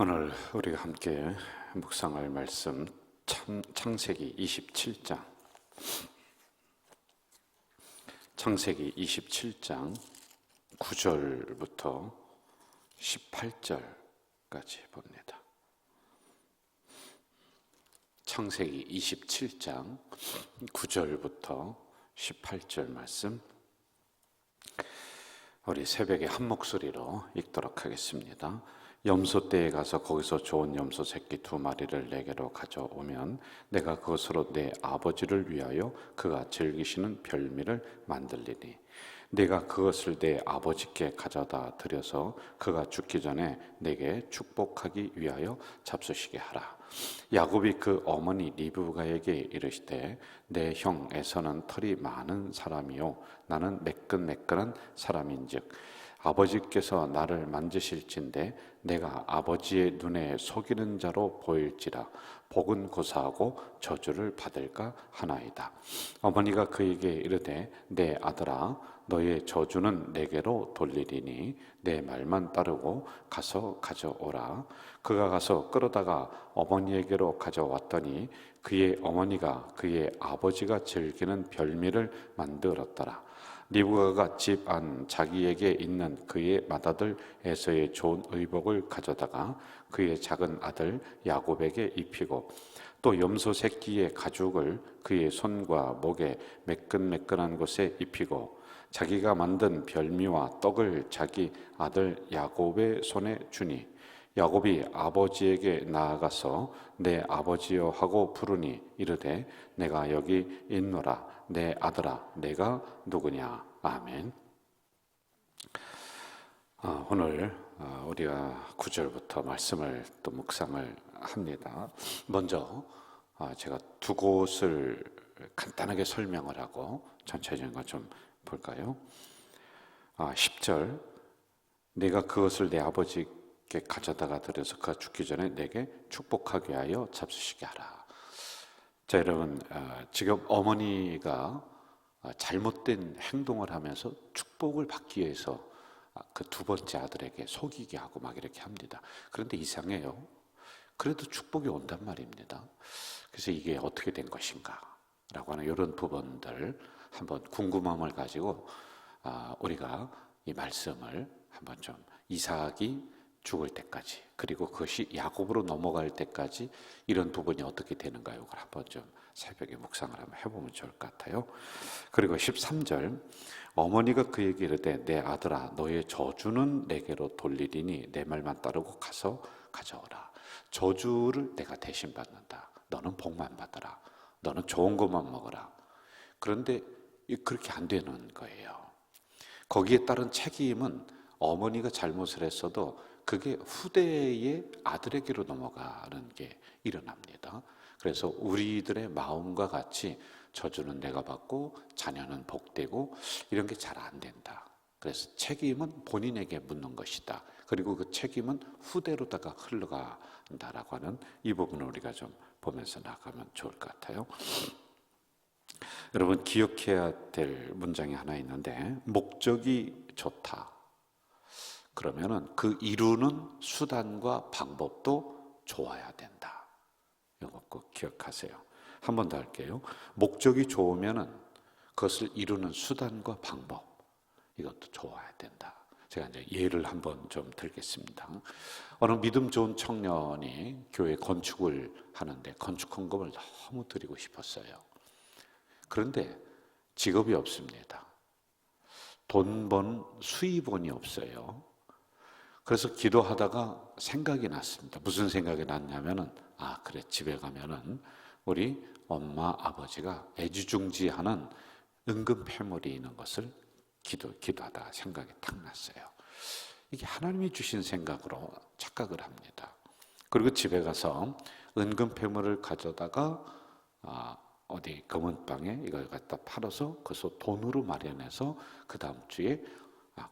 오늘 우리가 함께 묵상할 말씀 창세기 27장 창세기 27장 9절부터 18절까지 봅니다. 창세기 27장 9절부터 18절 말씀 우리 새벽에 한 목소리로 읽도록 하겠습니다. 염소떼에 가서 거기서 좋은 염소 새끼 2마리를 내게로 가져오면 내가 그것으로 내 아버지를 위하여 그가 즐기시는 별미를 만들리니 내가 그것을 내 아버지께 가져다 드려서 그가 죽기 전에 내게 축복하기 위하여 잡수시게 하라. 야곱이 그 어머니 리브가에게 이르시되 내 형 에서는 털이 많은 사람이요 나는 매끈매끈한 사람인즉 아버지께서 나를 만지실진데 내가 아버지의 눈에 속이는 자로 보일지라 복은 고사하고 저주를 받을까 하나이다. 어머니가 그에게 이르되 내 아들아 너의 저주는 내게로 돌리리니 내 말만 따르고 가서 가져오라. 그가 가서 끌어다가 어머니에게로 가져왔더니 그의 어머니가 그의 아버지가 즐기는 별미를 만들었더라. 리브가가 집 안 자기에게 있는 그의 맏아들 에서의 좋은 의복을 가져다가 그의 작은 아들 야곱에게 입히고 또 염소 새끼의 가죽을 그의 손과 목에 매끈매끈한 곳에 입히고 자기가 만든 별미와 떡을 자기 아들 야곱의 손에 주니 야곱이 아버지에게 나아가서 내 아버지여 하고 부르니 이르되 내가 여기 있노라. 내 아들아 내가 누구냐. 아멘. 오늘 우리가 9절부터 말씀을 또 묵상을 합니다. 먼저 제가 두 곳을 간단하게 설명을 하고 전체적인 걸 좀 볼까요? 10절 내가 그것을 내 아버지께 가져다가 드려서 그가 죽기 전에 내게 축복하기 위하여 잡수시게 하라. 자, 여러분, 지금 어머니가 잘못된 행동을 하면서 축복을 받기 위해서 그 두 번째 아들에게 속이게 하고 막 이렇게 합니다. 그런데 이상해요. 그래도 축복이 온단 말입니다. 그래서 이게 어떻게 된 것인가 라고 하는 이런 부분들 한번 궁금함을 가지고 우리가 이 말씀을 한번 좀 이삭이 죽을 때까지 그리고 그것이 야곱으로 넘어갈 때까지 이런 부분이 어떻게 되는가요? 그걸 한번 좀 새벽에 묵상을 한번 해보면 좋을 것 같아요. 그리고 13절 어머니가 그에게 이르되 내 아들아 너의 저주는 내게로 돌리리니 내 말만 따르고 가서 가져오라. 저주를 내가 대신 받는다. 너는 복만 받아라. 너는 좋은 것만 먹어라. 그런데 그렇게 안 되는 거예요. 거기에 따른 책임은 어머니가 잘못을 했어도 그게 후대의 아들에게로 넘어가는 게 일어납니다. 그래서 우리들의 마음과 같이 저주는 내가 받고 자녀는 복되고 이런 게 잘 안 된다. 그래서 책임은 본인에게 묻는 것이다. 그리고 그 책임은 후대로다가 흘러간다라고 하는 이 부분을 우리가 좀 보면서 나가면 좋을 것 같아요. 여러분 기억해야 될 문장이 하나 있는데 목적이 좋다. 그러면은 그 이루는 수단과 방법도 좋아야 된다. 이거 꼭 기억하세요. 한 번 더 할게요. 목적이 좋으면은 그것을 이루는 수단과 방법 이것도 좋아야 된다. 제가 이제 예를 한번 좀 들겠습니다. 어느 믿음 좋은 청년이 교회 건축을 하는데 건축 헌금을 너무 드리고 싶었어요. 그런데 직업이 없습니다. 돈 번 수입원이 없어요. 그래서 기도하다가 생각이 났습니다. 무슨 생각이 났냐면은 그래 집에 가면은 우리 엄마 아버지가 애지중지하는 은근 패물이 있는 것을 기도하다가 생각이 탁 났어요. 이게 하나님이 주신 생각으로 착각을 합니다. 그리고 집에 가서 은근 패물을 가져다가 어디 금은방에 이걸 갖다 팔아서 그래서 돈으로 마련해서 그 다음 주에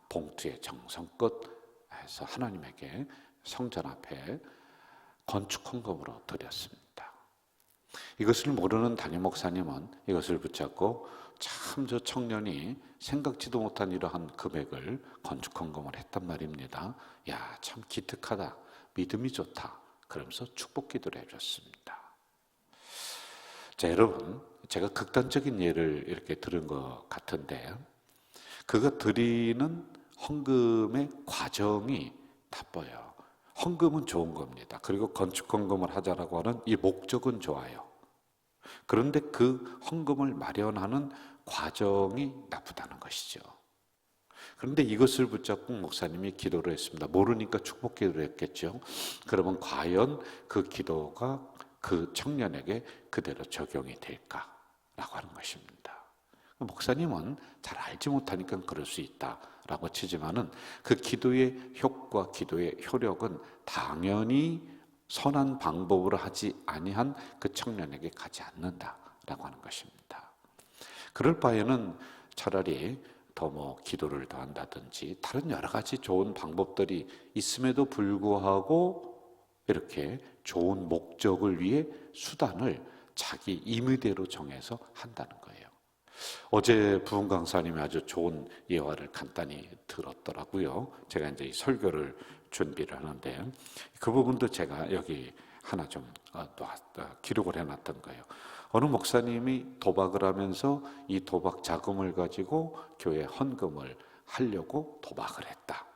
봉투에 정성껏 해서 하나님에게 성전 앞에 건축 헌금으로 드렸습니다. 이것을 모르는 담임 목사님은 이것을 붙잡고 참 저 청년이 생각지도 못한 이러한 금액을 건축 헌금을 했단 말입니다. 야, 참 기특하다. 믿음이 좋다. 그러면서 축복 기도를 해줬습니다. 자, 여러분, 제가 극단적인 예를 이렇게 들은 것 같은데, 그가 드리는 헌금의 과정이 나빠요. 헌금은 좋은 겁니다. 그리고 건축 헌금을 하자라고 하는 이 목적은 좋아요. 그런데 그 헌금을 마련하는 과정이 나쁘다는 것이죠. 그런데 이것을 붙잡고 목사님이 기도를 했습니다. 모르니까 축복 기도를 했겠죠. 그러면 과연 그 기도가 그 청년에게 그대로 적용이 될까라고 하는 것입니다. 목사님은 잘 알지 못하니까 그럴 수 있다라고 치지만은 그 기도의 효과, 기도의 효력은 당연히 선한 방법으로 하지 아니한 그 청년에게 가지 않는다라고 하는 것입니다. 그럴 바에는 차라리 더 기도를 더 한다든지 다른 여러 가지 좋은 방법들이 있음에도 불구하고 이렇게 좋은 목적을 위해 수단을 자기 임의대로 정해서 한다는 거예요. 어제 부흥 강사님이 아주 좋은 예화를 간단히 들었더라고요. 제가 이제 이 설교를 준비를 하는데 그 부분도 제가 여기 하나 좀 기록을 해놨던 거예요. 어느 목사님이 도박을 하면서 이 도박 자금을 가지고 교회 헌금을 하려고 도박을 했다.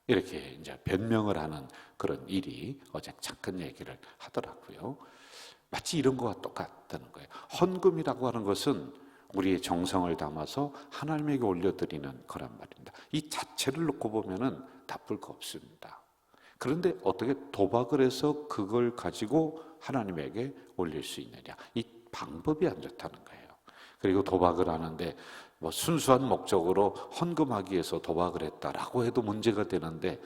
이렇게 이제 변명을 하는 그런 일이 어제 잠깐 얘기를 하더라고요. 마치 이런 거와 똑같다는 거예요. 헌금이라고 하는 것은 우리의 정성을 담아서 하나님에게 올려드리는 거란 말입니다. 이 자체를 놓고 보면은 나쁠 거 없습니다. 그런데 어떻게 도박을 해서 그걸 가지고 하나님에게 올릴 수 있느냐? 이 방법이 안 좋다는 거예요. 그리고 도박을 하는데 순수한 목적으로 헌금하기 위해서 도박을 했다라고 해도 문제가 되는데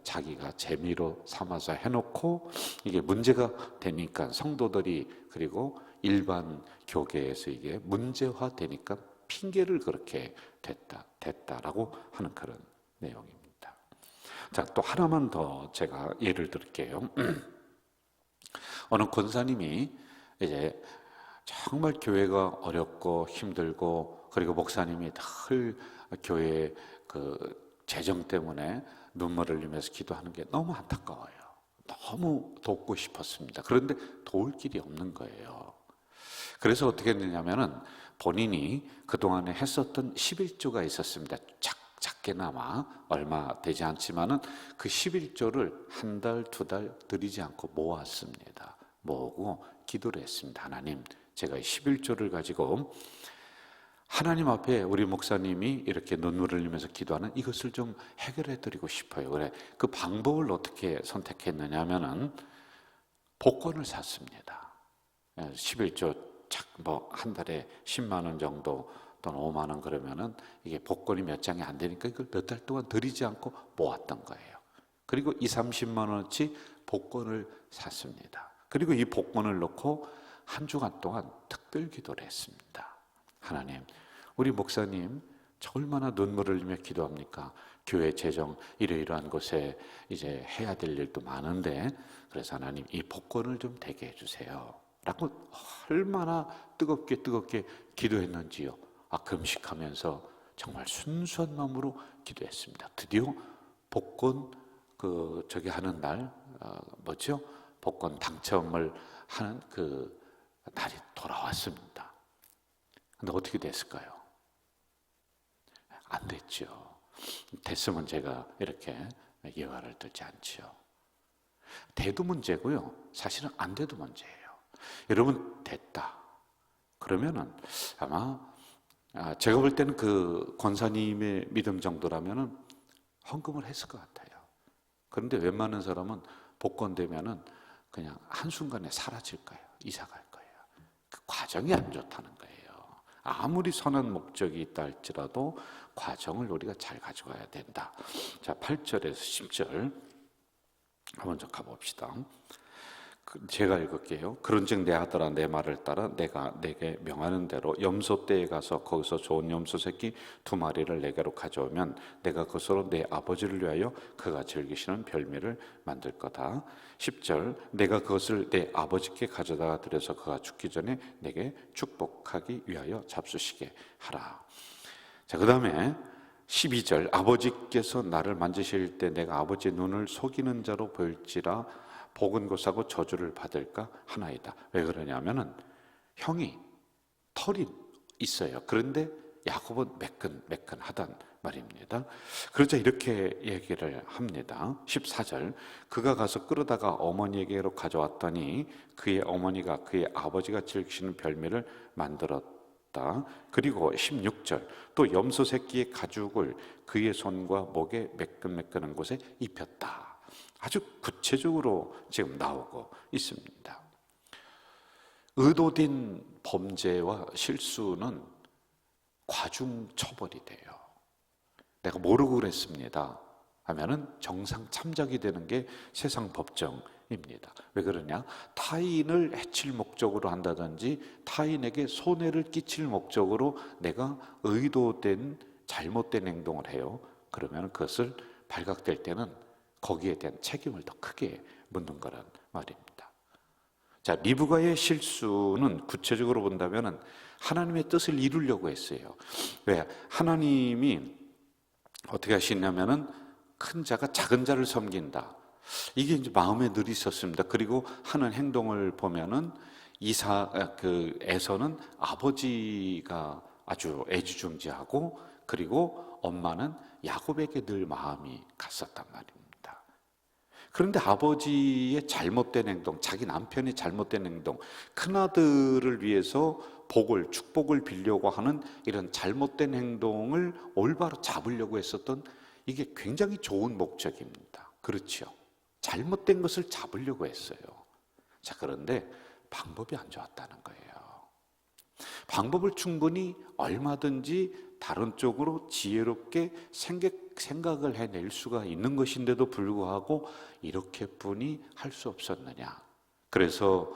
자기가 재미로 삼아서 해놓고 이게 문제가 되니까 성도들이 그리고 일반 교계에서 이게 문제화되니까 핑계를 그렇게 됐다라고 하는 그런 내용입니다. 자, 또 하나만 더 제가 예를 들게요. 어느 권사님이 이제 정말 교회가 어렵고 힘들고 그리고 목사님이 늘 교회 그 재정 때문에 눈물을 흘리면서 기도하는 게 너무 안타까워요. 너무 돕고 싶었습니다. 그런데 도울 길이 없는 거예요. 그래서 어떻게 했느냐면은 본인이 그동안에 했었던 11조가 있었습니다. 작게나마 얼마 되지 않지만은 그 11조를 한 달, 두 달 드리지 않고 모았습니다. 모으고 기도를 했습니다. 하나님, 제가 11조를 가지고 하나님 앞에 우리 목사님이 이렇게 눈물을 흘리면서 기도하는 이것을 좀 해결해 드리고 싶어요. 그래, 그 방법을 어떻게 선택했느냐 하면은 복권을 샀습니다. 11조 한 달에 10만 원 정도 또는 5만 원 그러면은 이게 복권이 몇 장이 안 되니까 이걸 몇 달 동안 드리지 않고 모았던 거예요. 그리고 30만 원어치 복권을 샀습니다. 그리고 이 복권을 넣고 한 주간 동안 특별 기도를 했습니다. 하나님, 우리 목사님 저 얼마나 눈물을 흘리며 기도합니까? 교회 재정 이러이러한 곳에 이제 해야 될 일도 많은데 그래서 하나님 이 복권을 좀 되게 해주세요 라고 얼마나 뜨겁게 기도했는지요. 금식하면서 정말 순수한 마음으로 기도했습니다. 드디어 복권 하는 날 복권 당첨을 하는 그 날이 돌아왔습니다. 근데 어떻게 됐을까요? 안 됐죠. 됐으면 제가 이렇게 예화를 들지 않죠. 돼도 문제고요. 사실은 안 돼도 문제예요. 여러분 됐다. 그러면은 아마 제가 볼 때는 그 권사님의 믿음 정도라면은 헌금을 했을 것 같아요. 그런데 웬만한 사람은 복권 되면은 그냥 한순간에 사라질 거예요. 이사 갈 거예요. 그 과정이 안 좋다는 거예요. 아무리 선한 목적이 있다 할지라도 과정을 우리가 잘 가져가야 된다. 자, 8절에서 10절 한번 좀 가봅시다. 제가 읽을게요. 그런즉 내 아들아 내 말을 따라 내가 내게 명하는 대로 염소떼에 가서 거기서 좋은 염소 새끼 2마리를 내게로 가져오면 내가 그것으로 내 아버지를 위하여 그가 즐기시는 별미를 만들 거다. 10절 내가 그것을 내 아버지께 가져다가 드려서 그가 죽기 전에 내게 축복하기 위하여 잡수시게 하라. 자, 그 다음에 12절, 아버지께서 나를 만지실 때 내가 아버지의 눈을 속이는 자로 보일지라 보건고사고 저주를 받을까 하나이다. 왜 그러냐면은 형이 털이 있어요. 그런데 야곱은 매끈매끈하단 말입니다. 그러자 이렇게 얘기를 합니다. 14절, 그가 가서 끌어다가 어머니에게로 가져왔더니 그의 어머니가 그의 아버지가 즐기시는 별미를 만들었다. 그리고 16절, 또 염소 새끼의 가죽을 그의 손과 목에 매끈매끈한 곳에 입혔다. 아주 구체적으로 지금 나오고 있습니다. 의도된 범죄와 실수는 과중 처벌이 돼요. 내가 모르고 그랬습니다 하면은 정상 참작이 되는 게 세상 법정입니다. 왜 그러냐? 타인을 해칠 목적으로 한다든지 타인에게 손해를 끼칠 목적으로 내가 의도된 잘못된 행동을 해요. 그러면 그것을 발각될 때는 거기에 대한 책임을 더 크게 묻는 거란 말입니다. 자, 리브가의 실수는 구체적으로 본다면 하나님의 뜻을 이루려고 했어요. 왜? 하나님이 어떻게 하시냐면은 큰 자가 작은 자를 섬긴다. 이게 이제 마음에 늘 있었습니다. 그리고 하는 행동을 보면은 에서는 아버지가 아주 애지중지하고 그리고 엄마는 야곱에게 늘 마음이 갔었단 말입니다. 그런데 아버지의 잘못된 행동, 자기 남편의 잘못된 행동, 큰아들을 위해서 축복을 빌려고 하는 이런 잘못된 행동을 올바로 잡으려고 했었던 이게 굉장히 좋은 목적입니다. 그렇죠? 잘못된 것을 잡으려고 했어요. 자, 그런데 방법이 안 좋았다는 거예요. 방법을 충분히 얼마든지 다른 쪽으로 지혜롭게 생각을 해낼 수가 있는 것인데도 불구하고 이렇게뿐이 할 수 없었느냐. 그래서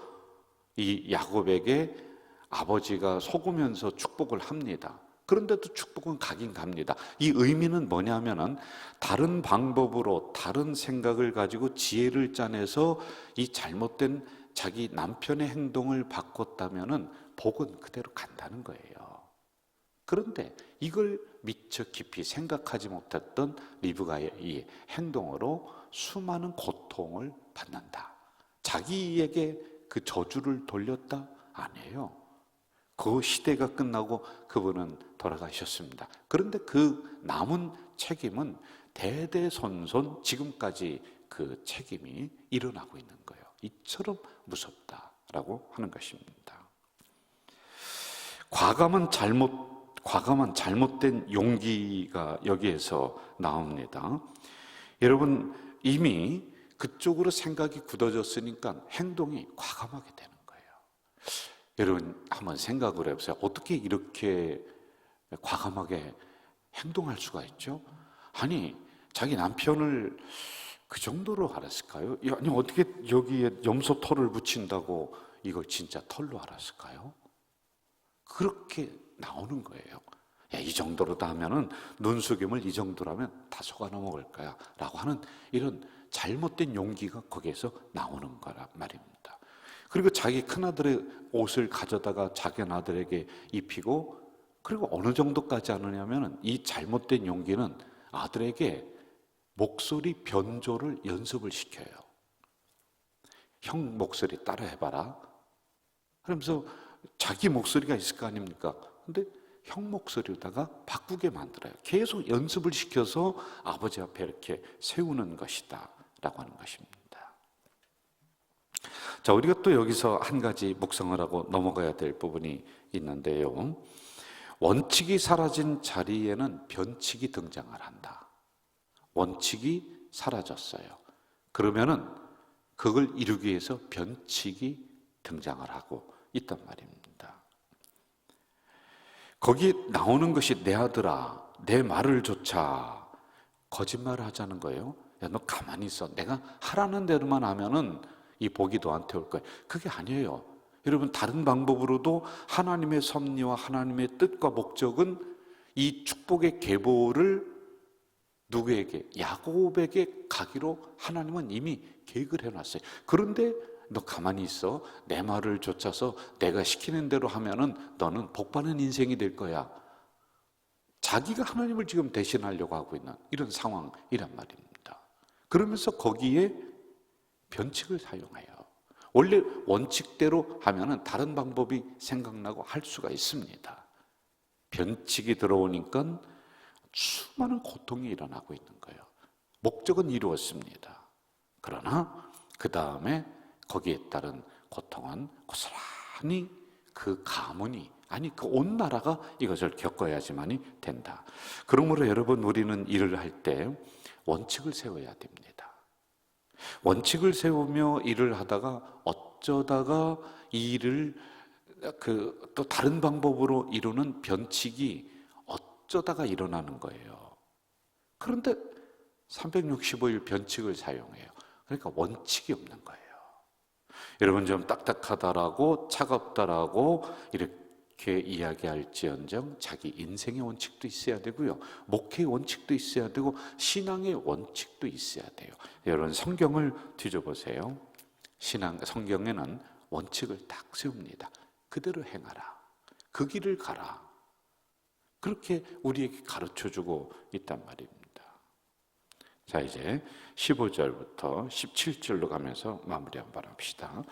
이 야곱에게 아버지가 속으면서 축복을 합니다. 그런데도 축복은 가긴 갑니다. 이 의미는 뭐냐면은 다른 방법으로 다른 생각을 가지고 지혜를 짜내서 이 잘못된 자기 남편의 행동을 바꿨다면은 복은 그대로 간다는 거예요. 그런데 이걸 미처 깊이 생각하지 못했던 리브가의 이 행동으로 수많은 고통을 받는다. 자기에게 그 저주를 돌렸다? 아니에요. 그 시대가 끝나고 그분은 돌아가셨습니다. 그런데 그 남은 책임은 대대손손 지금까지 그 책임이 일어나고 있는 거예요. 이처럼 무섭다라고 하는 것입니다. 과감한 잘못된 용기가 여기에서 나옵니다. 여러분, 이미 그쪽으로 생각이 굳어졌으니까 행동이 과감하게 되는 거예요. 여러분, 한번 생각을 해보세요. 어떻게 이렇게 과감하게 행동할 수가 있죠? 아니, 자기 남편을 그 정도로 알았을까요? 아니, 어떻게 여기에 염소 털을 붙인다고 이걸 진짜 털로 알았을까요? 그렇게 나오는 거예요. 야, 이 정도로다 하면은 눈속임을 이 정도라면 다 속아 넘어갈 거야 라고 하는 이런 잘못된 용기가 거기에서 나오는 거란 말입니다. 그리고 자기 큰아들의 옷을 가져다가 작은 아들에게 입히고, 그리고 어느 정도까지 하느냐면 이 잘못된 용기는 아들에게 목소리 변조를 연습을 시켜요. 형 목소리 따라 해봐라. 그러면서 자기 목소리가 있을 거 아닙니까? 근데 형 목소리로다가 바꾸게 만들어요. 계속 연습을 시켜서 아버지 앞에 이렇게 세우는 것이다 라고 하는 것입니다. 자, 우리가 또 여기서 한 가지 묵상을 하고 넘어가야 될 부분이 있는데요. 원칙이 사라진 자리에는 변칙이 등장을 한다. 원칙이 사라졌어요. 그러면은 그걸 이루기 위해서 변칙이 등장을 하고 있단 말입니다. 거기 나오는 것이 내 아들아, 내 말을 조차 거짓말을 하자는 거예요. 야, 너 가만히 있어. 내가 하라는 대로만 하면은 이 복이 너한테 올 거야. 그게 아니에요. 여러분, 다른 방법으로도 하나님의 섭리와 하나님의 뜻과 목적은 이 축복의 계보를 누구에게? 야곱에게 가기로 하나님은 이미 계획을 해놨어요. 그런데 너 가만히 있어. 내 말을 좇아서 내가 시키는 대로 하면은 너는 복받는 인생이 될 거야. 자기가 하나님을 지금 대신하려고 하고 있는 이런 상황이란 말입니다. 그러면서 거기에 변칙을 사용해요. 원래 원칙대로 하면은 다른 방법이 생각나고 할 수가 있습니다. 변칙이 들어오니까 수많은 고통이 일어나고 있는 거예요. 목적은 이루었습니다. 그러나 그 다음에 거기에 따른 고통은 고스란히 그 가문이, 아니 그 온 나라가 이것을 겪어야지만이 된다. 그러므로 여러분, 우리는 일을 할 때 원칙을 세워야 됩니다. 원칙을 세우며 일을 하다가 어쩌다가 이 일을 또 다른 방법으로 이루는 변칙이 어쩌다가 일어나는 거예요. 그런데 365일 변칙을 사용해요. 그러니까 원칙이 없는 거예요. 여러분, 좀 딱딱하다라고 차갑다라고 이렇게 이야기할지언정 자기 인생의 원칙도 있어야 되고요, 목회의 원칙도 있어야 되고, 신앙의 원칙도 있어야 돼요. 여러분, 성경을 뒤져보세요. 성경에는 원칙을 딱 세웁니다. 그대로 행하라, 그 길을 가라, 그렇게 우리에게 가르쳐주고 있단 말입니다. 자, 이제 15절부터 17절로 가면서 마무리 한번 합시다.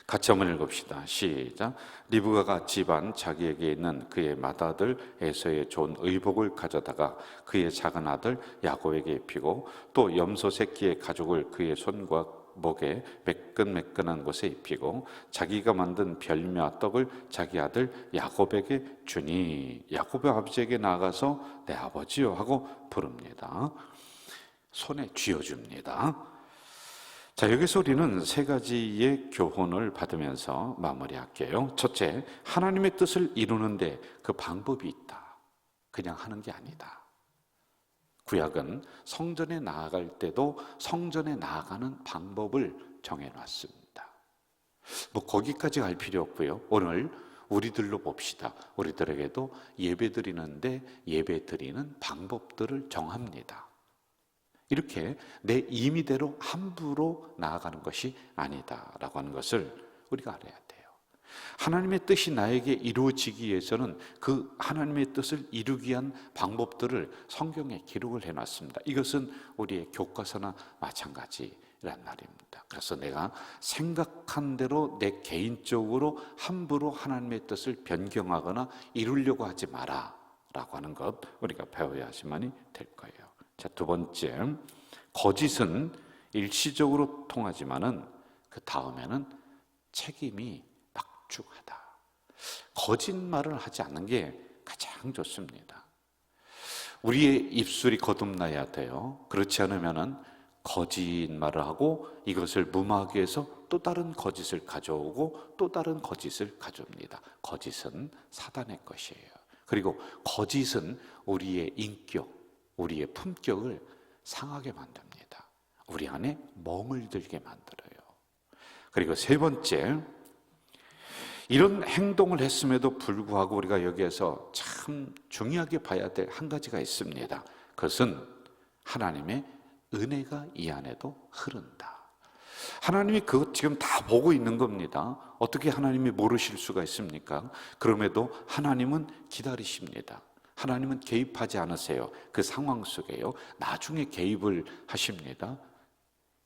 같이 한번 읽읍시다. 시작. 리브가가 집안 자기에게 있는 그의 맏아들 에서의 좋은 의복을 가져다가 그의 작은 아들 야곱에게 입히고, 또 염소 새끼의 가죽을 그의 손과 목에 매끈매끈한 곳에 입히고, 자기가 만든 별미와 떡을 자기 아들 야곱에게 주니, 야곱의 아버지에게 나아가서 내 아버지요 하고 부릅니다. 손에 쥐어줍니다. 자, 여기서 우리는 세 가지의 교훈을 받으면서 마무리할게요. 첫째, 하나님의 뜻을 이루는데 그 방법이 있다. 그냥 하는 게 아니다. 구약은 성전에 나아갈 때도 성전에 나아가는 방법을 정해놨습니다. 뭐 거기까지 갈 필요 없고요. 오늘 우리들로 봅시다. 우리들에게도 예배 드리는데 예배 드리는 방법들을 정합니다. 이렇게 내 임의대로 함부로 나아가는 것이 아니다라고 하는 것을 우리가 알아야 돼요. 하나님의 뜻이 나에게 이루어지기 위해서는 그 하나님의 뜻을 이루기 위한 방법들을 성경에 기록을 해놨습니다. 이것은 우리의 교과서나 마찬가지란 말입니다. 그래서 내가 생각한 대로 내 개인적으로 함부로 하나님의 뜻을 변경하거나 이루려고 하지 마라 라고 하는 것, 우리가 배워야지만이 될 거예요. 자, 두 번째, 거짓은 일시적으로 통하지만은 그 다음에는 책임이 막중하다. 거짓말을 하지 않는 게 가장 좋습니다. 우리의 입술이 거듭나야 돼요. 그렇지 않으면은 거짓말을 하고 이것을 무마하기 위해서 또 다른 거짓을 가져오고 또 다른 거짓을 가져옵니다. 거짓은 사단의 것이에요. 그리고 거짓은 우리의 인격, 우리의 품격을 상하게 만듭니다. 우리 안에 멍을 들게 만들어요. 그리고 세 번째, 이런 행동을 했음에도 불구하고 우리가 여기에서 참 중요하게 봐야 될 한 가지가 있습니다. 그것은 하나님의 은혜가 이 안에도 흐른다. 하나님이 그것 지금 다 보고 있는 겁니다. 어떻게 하나님이 모르실 수가 있습니까? 그럼에도 하나님은 기다리십니다. 하나님은 개입하지 않으세요. 그 상황 속에요. 나중에 개입을 하십니다.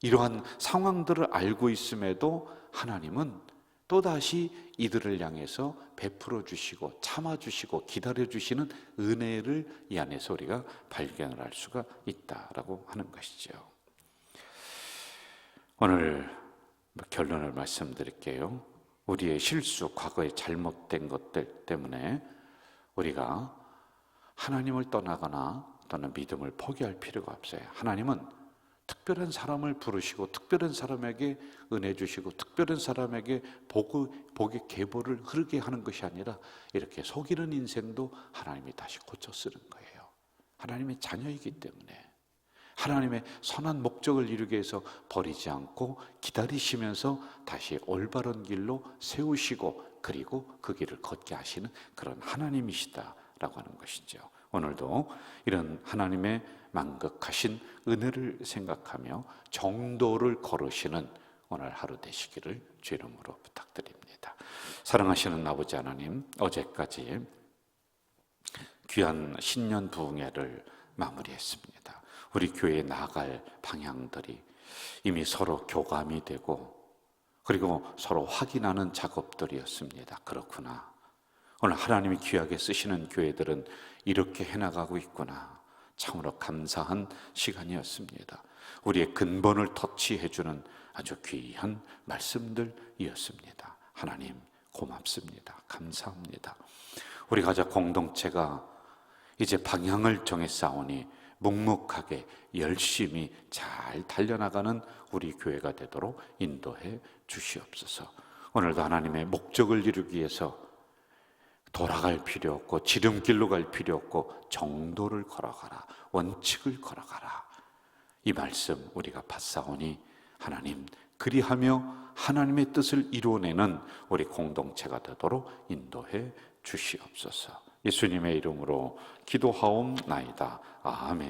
이러한 상황들을 알고 있음에도 하나님은 또다시 이들을 향해서 베풀어 주시고 참아 주시고 기다려 주시는 은혜를 이 안에서 우리가 발견을 할 수가 있다라고 하는 것이죠. 오늘 결론을 말씀드릴게요. 우리의 실수, 과거의 잘못된 것들 때문에 우리가 하나님을 떠나거나 또는 믿음을 포기할 필요가 없어요. 하나님은 특별한 사람을 부르시고 특별한 사람에게 은혜 주시고 특별한 사람에게 복의 계보를 흐르게 하는 것이 아니라 이렇게 속이는 인생도 하나님이 다시 고쳐 쓰는 거예요. 하나님의 자녀이기 때문에 하나님의 선한 목적을 이루기 위해서 버리지 않고 기다리시면서 다시 올바른 길로 세우시고 그리고 그 길을 걷게 하시는 그런 하나님이시다라고 하는 것이죠. 오늘도 이런 하나님의 만극하신 은혜를 생각하며 정도를 걸으시는 오늘 하루 되시기를 주 이름으로 부탁드립니다. 사랑하시는 아버지 하나님, 어제까지 귀한 신년 부흥회를 마무리했습니다. 우리 교회에 나아갈 방향들이 이미 서로 교감이 되고 그리고 서로 확인하는 작업들이었습니다. 그렇구나. 오늘 하나님이 귀하게 쓰시는 교회들은 이렇게 해나가고 있구나. 참으로 감사한 시간이었습니다. 우리의 근본을 터치해주는 아주 귀한 말씀들이었습니다. 하나님 고맙습니다. 감사합니다. 우리 가족 공동체가 이제 방향을 정했사오니 묵묵하게 열심히 잘 달려나가는 우리 교회가 되도록 인도해 주시옵소서. 오늘도 하나님의 목적을 이루기 위해서 돌아갈 필요 없고 지름길로 갈 필요 없고 정도를 걸어가라, 원칙을 걸어가라. 이 말씀 우리가 받사오니 하나님 그리하며 하나님의 뜻을 이루어내는 우리 공동체가 되도록 인도해 주시옵소서. 예수님의 이름으로 기도하옵나이다. 아멘.